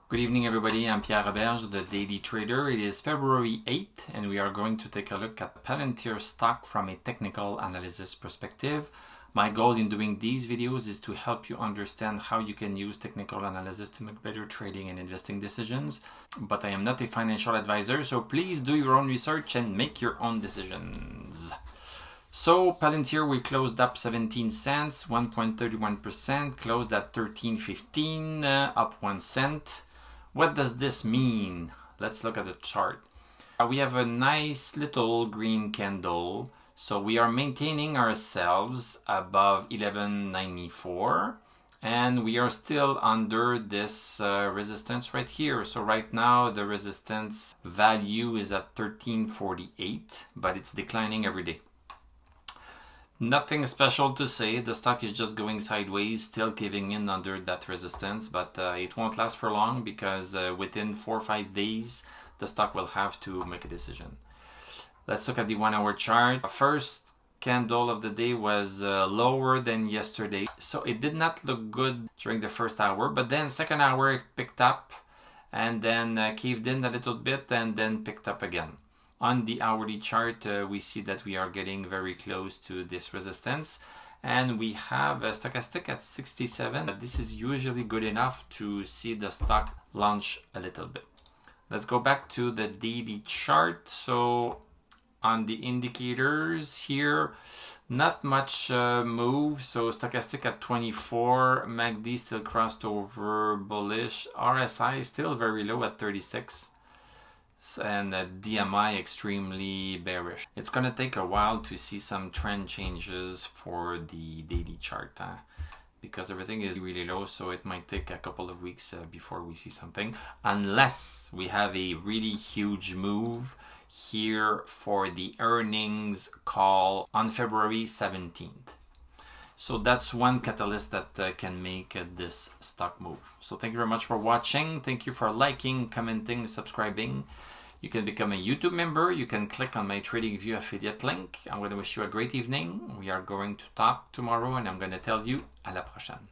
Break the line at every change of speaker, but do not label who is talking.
Good evening everybody, I'm Pierre Roberge, the Daily Trader. It is February 8th and we are going to take a look at Palantir stock from a technical analysis perspective. My goal in doing these videos is to help you understand how you can use technical analysis to make better trading and investing decisions. But I am not a financial advisor, so please do your own research and make your own decisions. So Palantir, we closed up 17 cents, 1.31%, closed at 13.15, up 1 cent. What does this mean? Let's look at the chart. We have a nice little green candle. So we are maintaining ourselves above 11.94 and we are still under this resistance right here. So right now the resistance value is at 13.48, but it's declining every day. Nothing special to say. The stock is just going sideways, still caving in under that resistance, but it won't last for long because within 4 or 5 days, the stock will have to make a decision. Let's look at the 1 hour chart. First candle of the day was lower than yesterday, so it did not look good during the first hour, but then second hour it picked up and then caved in a little bit and then picked up again. On the hourly chart, we see that we are getting very close to this resistance and we have a stochastic at 67. This is usually good enough to see the stock launch a little bit. Let's go back to the daily chart. So on the indicators here, not much move. So stochastic at 24, MACD still crossed over bullish, RSI still very low at 36. And DMI extremely bearish. It's going to take a while to see some trend changes for the daily chart because everything is really low, so it might take a couple of weeks before we see something, unless we have a really huge move here for the earnings call on February 17th. So that's one catalyst that can make this stock move. So thank you very much for watching. Thank you for liking, commenting, subscribing. You can become a YouTube member. You can click on my TradingView affiliate link. I'm going to wish you a great evening. We are going to talk tomorrow and I'm going to tell you à la prochaine.